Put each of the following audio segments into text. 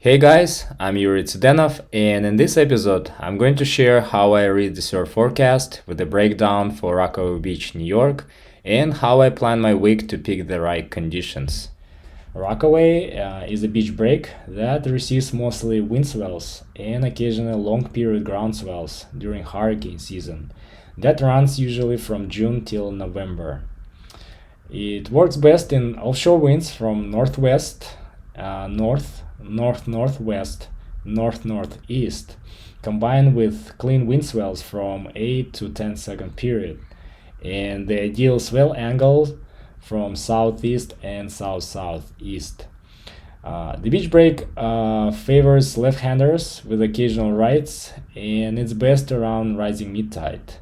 Hey guys, I'm Yuri Tsudenov, and in this episode, I'm going to share how I read the surf forecast with a breakdown for Rockaway Beach, New York, and how I plan my week to pick the right conditions. Rockaway is a beach break that receives mostly wind swells and occasionally long period ground swells during hurricane season. That runs usually from June till November. It works best in offshore winds from northwest, northwest, northeast, combined with clean wind swells from 8 to 10-second period, and the ideal swell angle from southeast and southeast. The beach break favors left-handers with occasional rights, and it's best around rising mid-tide.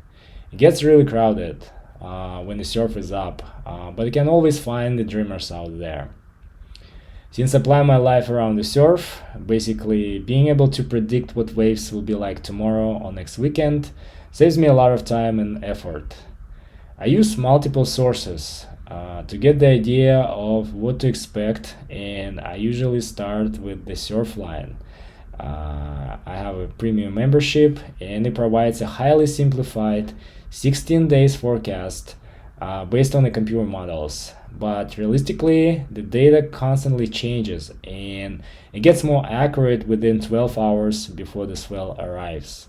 It gets really crowded when the surf is up, but you can always find the dreamers out there. Since I plan my life around the surf, basically being able to predict what waves will be like tomorrow or next weekend saves me a lot of time and effort. I use multiple sources to get the idea of what to expect, and I usually start with the surfline. I have a premium membership, and it provides a highly simplified 16 days forecast based on the computer models. But realistically, the data constantly changes and it gets more accurate within 12 hours before the swell arrives.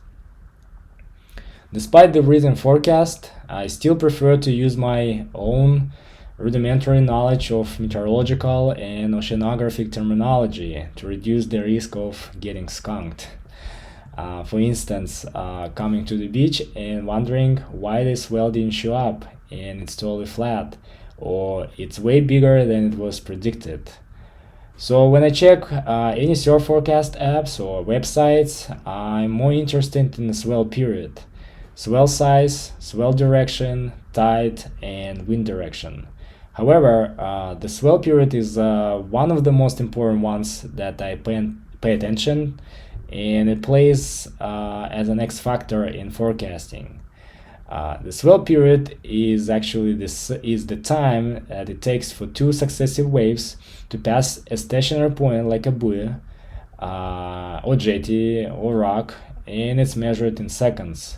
Despite the written forecast, I still prefer to use my own rudimentary knowledge of meteorological and oceanographic terminology to reduce the risk of getting skunked. For instance, coming to the beach and wondering why the swell didn't show up and it's totally flat, or it's way bigger than it was predicted. So when I check any surf forecast apps or websites, I'm more interested in the swell period, swell size, swell direction, tide, and wind direction. However, the swell period is one of the most important ones that I pay attention, and it plays as an X factor in forecasting. The swell period is actually the time that it takes for two successive waves to pass a stationary point like a buoy or jetty or rock, and it's measured in seconds.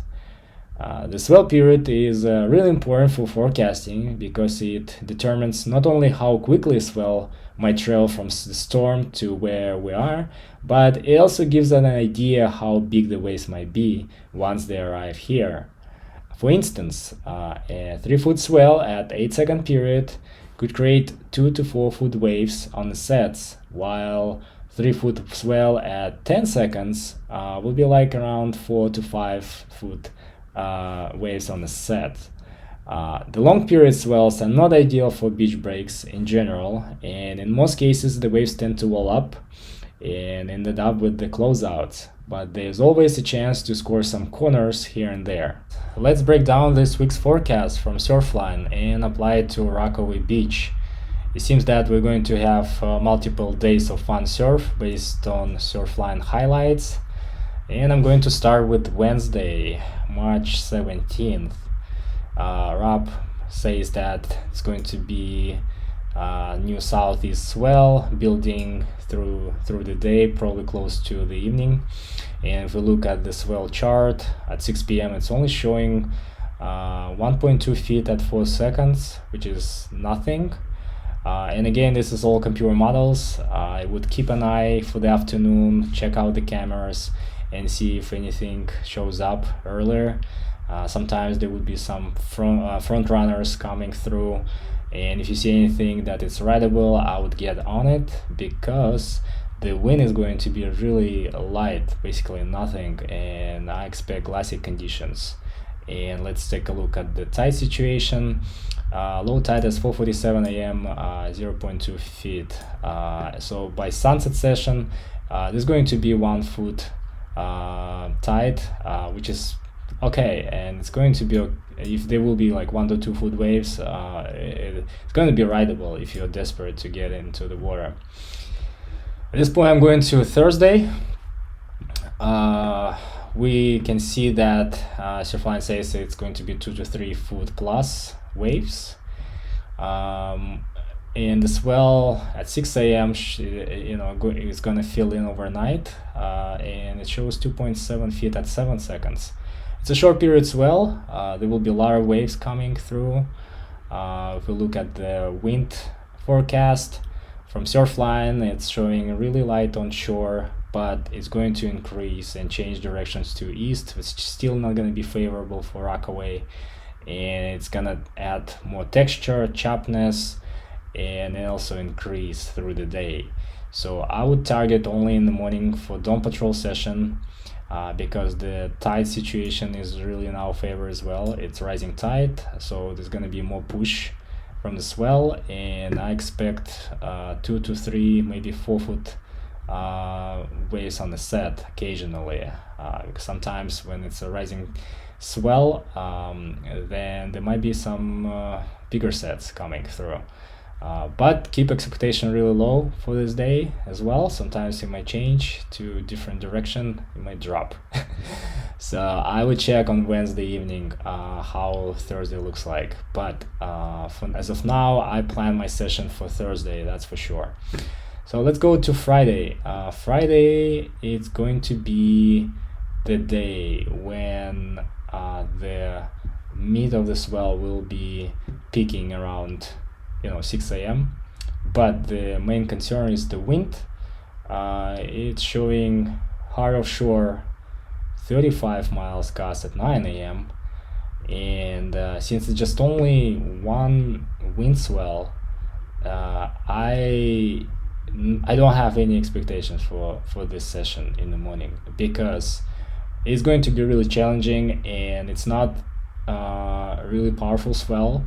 The swell period is really important for forecasting because it determines not only how quickly a swell might travel from the storm to where we are, but it also gives an idea how big the waves might be once they arrive here. For instance, a 3-foot swell at 8-second period could create 2 to 4 foot waves on the sets, while 3-foot swell at 10 seconds will be like around 4 to 5 foot waves on the set. The long period swells are not ideal for beach breaks in general, and in most cases the waves tend to wall up and ended up with the closeouts, but there's always a chance to score some corners here and there. Let's break down this week's forecast from Surfline and apply it to Rockaway Beach. It seems that we're going to have multiple days of fun surf based on Surfline highlights, and I'm going to start with Wednesday, March 17th. Rob says that it's going to be new southeast swell building through the day, probably close to the evening. And if we look at the swell chart at 6 p.m., it's only showing 1.2 feet at 4 seconds, which is nothing. And again, this is all computer models. I would keep an eye for the afternoon, check out the cameras, and see if anything shows up earlier. Sometimes there would be some front runners coming through, and if you see anything that is rideable, I would get on it because the wind is going to be really light, basically nothing, and I expect glassy conditions. And let's take a look at the tide situation. Low tide is 4:47 a.m., 0.2 feet. So by sunset session, there's going to be 1 foot tide, which is okay, and it's going to be if there will be like 1 to 2 foot waves, it's going to be rideable if you're desperate to get into the water. At this point, I'm going to Thursday. We can see that Surfline says it's going to be 2 to 3 foot plus waves. and the swell at 6 a.m. Is gonna fill in overnight, and it shows 2.7 feet at 7 seconds. It's a short period swell. There will be a lot of waves coming through. If we look at the wind forecast from surfline, it's showing really light on shore, but it's going to increase and change directions to east. It's still not going to be favorable for Rockaway, and it's going to add more texture, choppiness, and also increase through the day. So I would target only in the morning for dawn patrol session, because the tide situation is really in our favor as well. It's rising tide, so there's going to be more push from the swell, and I expect 2 to 3, maybe 4 foot waves on the set occasionally. Because sometimes when it's a rising swell, then there might be some bigger sets coming through. But keep expectation really low for this day as well. Sometimes it might change to different direction, it might drop. So I would check on Wednesday evening how Thursday looks like. But as of now, I plan my session for Thursday, that's for sure. So let's go to Friday. Friday, it's going to be the day when the mid of the swell will be peaking around 6 a.m. But the main concern is the wind. It's showing hard offshore 35 miles gust at 9 a.m. And since it's just only one wind swell, I don't have any expectations for this session in the morning, because it's going to be really challenging, and it's not really powerful swell.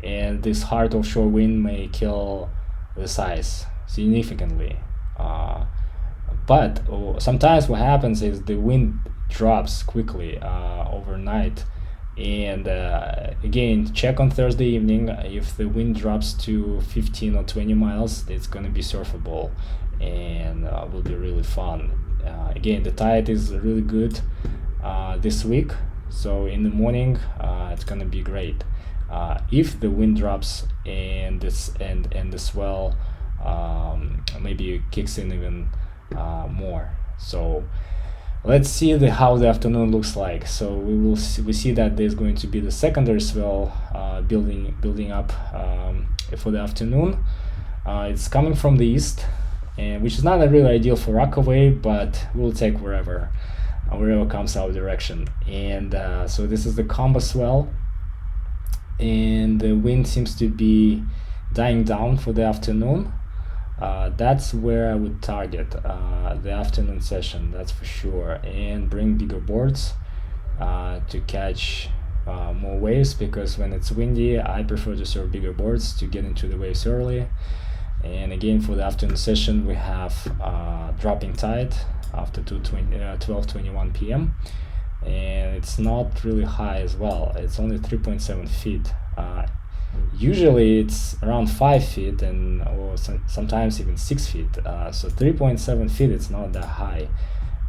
And this hard offshore wind may kill the size significantly. But sometimes what happens is the wind drops quickly overnight. And again, check on Thursday evening. If the wind drops to 15 or 20 miles, it's going to be surfable and will be really fun. Again, the tide is really good this week. So in the morning, it's going to be great. If the wind drops and the swell maybe kicks in even more. So let's see how the afternoon looks like. So we see that there's going to be the secondary swell building up for the afternoon. It's coming from the east, and which is not really ideal for Rockaway, but we'll take wherever comes our direction. And so this is the combo swell, and the wind seems to be dying down for the afternoon. That's where I would target the afternoon session, that's for sure, and bring bigger boards to catch more waves, because when it's windy, I prefer to surf bigger boards to get into the waves early. And again, for the afternoon session, we have dropping tide after 12:21 p.m. and it's not really high as well. It's only 3.7 feet. Usually it's around 5 feet or sometimes even 6 feet. So 3.7 feet, it's not that high.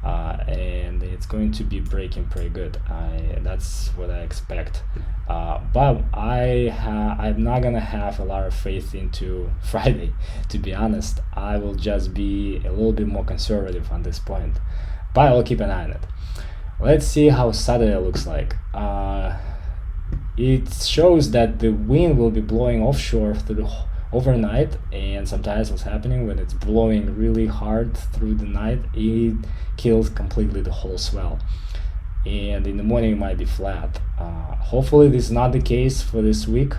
And it's going to be breaking pretty good. That's what I expect. But I'm not gonna have a lot of faith into Friday, to be honest. I will just be a little bit more conservative on this point, but I'll keep an eye on it. Let's see how Saturday looks like. It shows that the wind will be blowing offshore through overnight, and sometimes what's happening when it's blowing really hard through the night, it kills completely the whole swell, and in the morning it might be flat. Hopefully this is not the case for this week,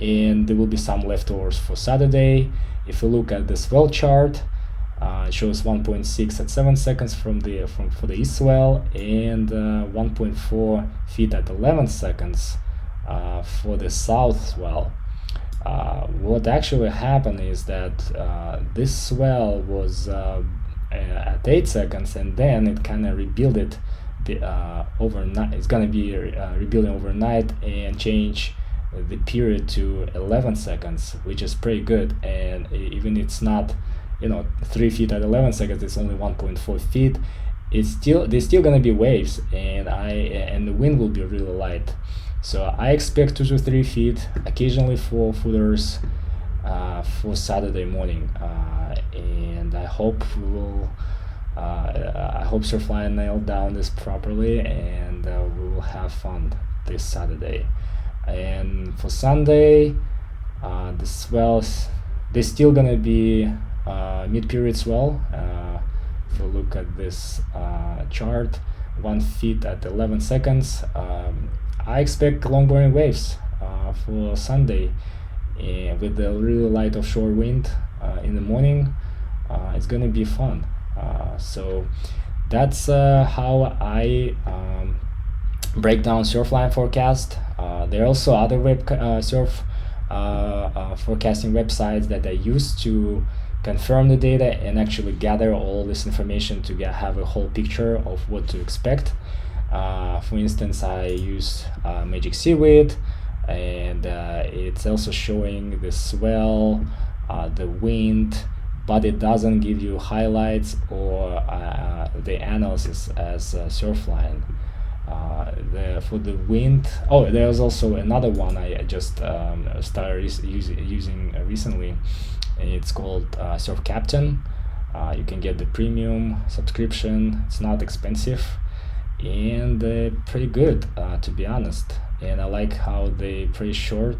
and there will be some leftovers for Saturday. If you look at the swell chart, it shows 1.6 at 7 seconds for the east swell, and 1.4 feet at 11 seconds for the south swell. What actually happened is that this swell was at 8 seconds, and then it kind of rebuilt it overnight. It's gonna be rebuilding overnight and change the period to 11 seconds, which is pretty good. And even it's not 3 feet at 11 seconds, it's only 1.4 feet. There's still gonna be waves, and the wind will be really light. So I expect 2 to 3 feet, occasionally 4 footers, for Saturday morning, and I hope we will. I hope Surfline nailed down this properly, and we will have fun this Saturday. And for Sunday, the swells, they're still gonna be mid-period swell. If you look at this chart, 1 feet at 11 seconds, I expect longboarding waves for Sunday, with the really light offshore wind in the morning. It's gonna be fun. So that's how I break down Surfline forecast. There are also other surf forecasting websites that I use to confirm the data and actually gather all this information to have a whole picture of what to expect. For instance, I use Magic Seaweed, and it's also showing the swell, the wind, but it doesn't give you highlights or the analysis as Surfline. For the wind, there's also another one I just started using recently. It's called Surf Captain. You can get the premium subscription. It's not expensive, and pretty good, to be honest. And I like how they pretty short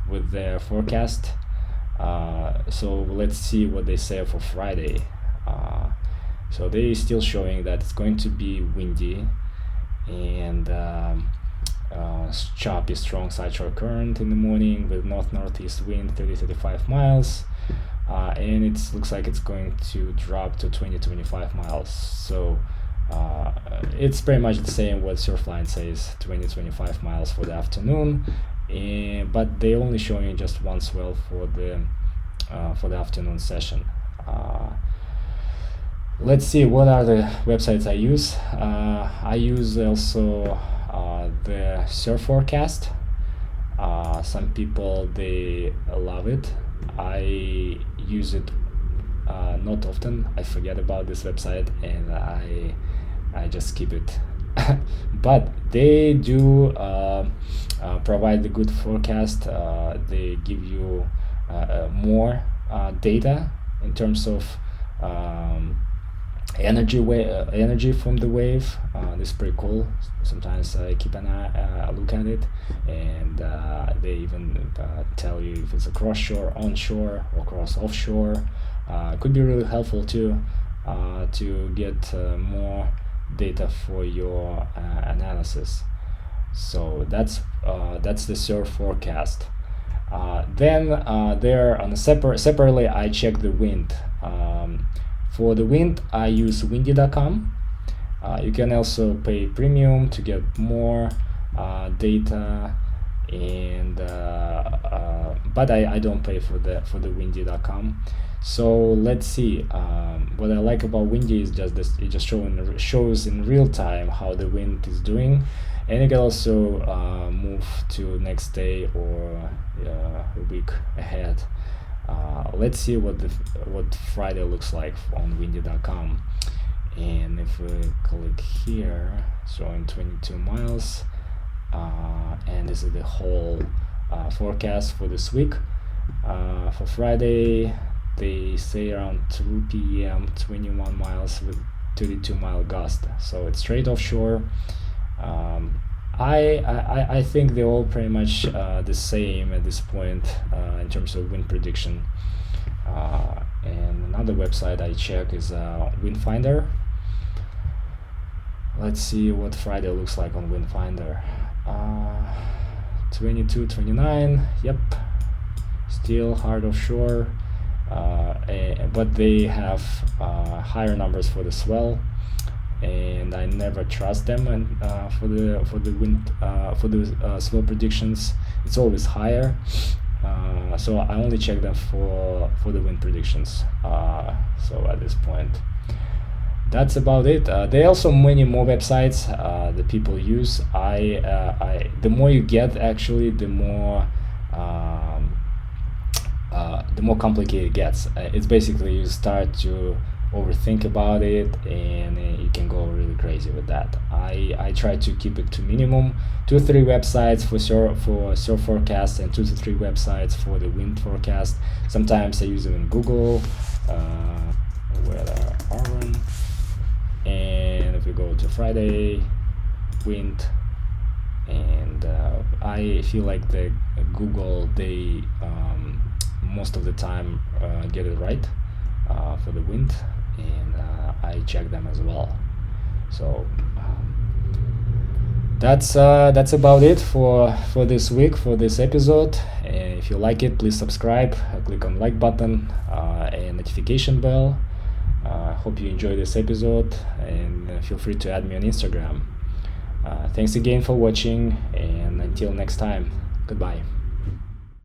with their forecast. So let's see what they say for Friday. So they're still showing that it's going to be windy and choppy, strong sideshore current in the morning with north-northeast wind 30-35 miles, and it looks like it's going to drop to 20-25 miles. So it's pretty much the same what Surfline says, 20-25 miles for the afternoon, but they're only showing just one swell for the afternoon session. Let's see what are the websites I use. I use also the Surf Forecast. Some people, they love it. I use it not often. I forget about this website and I just keep it. But they do provide the good forecast. They give you more data in terms of energy from the wave. This is pretty cool. Sometimes I keep an eye, look at it, and they even tell you if it's across shore, onshore, or across offshore. Could be really helpful too, to get more data for your analysis. So that's the surf forecast. Then there on separately I check the wind. For the wind, I use windy.com. You can also pay premium to get more data, and but I don't pay for the windy.com. So let's see. What I like about windy is just this. It just shows in real time how the wind is doing, and you can also move to next day or a week ahead. Let's see what Friday looks like on windy.com. And if we click here, showing 22 miles, and this is the whole forecast for this week. For Friday, they say around 2 p.m. 21 miles with 32-mile gust. So it's straight offshore. I think they're all pretty much the same at this point in terms of wind prediction. And another website I check is Windfinder. Let's see what Friday looks like on Windfinder. 22, 29, yep, still hard offshore, but they have higher numbers for the swell, and I never trust them. And for the wind for the swell predictions, it's always higher. So I only check them for the wind predictions. So at this point, that's about it. There are also many more websites that people use. The more you get, actually, the more complicated it gets. It's basically you start to overthink about it, and you can go really crazy with that. I try to keep it to minimum 2-3 websites for surf forecast and 2-3 websites for the wind forecast. Sometimes I use them in Google, weather Arwen, and if we go to Friday wind, and I feel like the Google, they most of the time get it right for the wind, and I check them as well. So that's about it for this week, for this episode. And if you like it, please subscribe, click on like button and notification bell. Hope you enjoy this episode, and feel free to add me on Instagram. Thanks again for watching, and until next time, goodbye.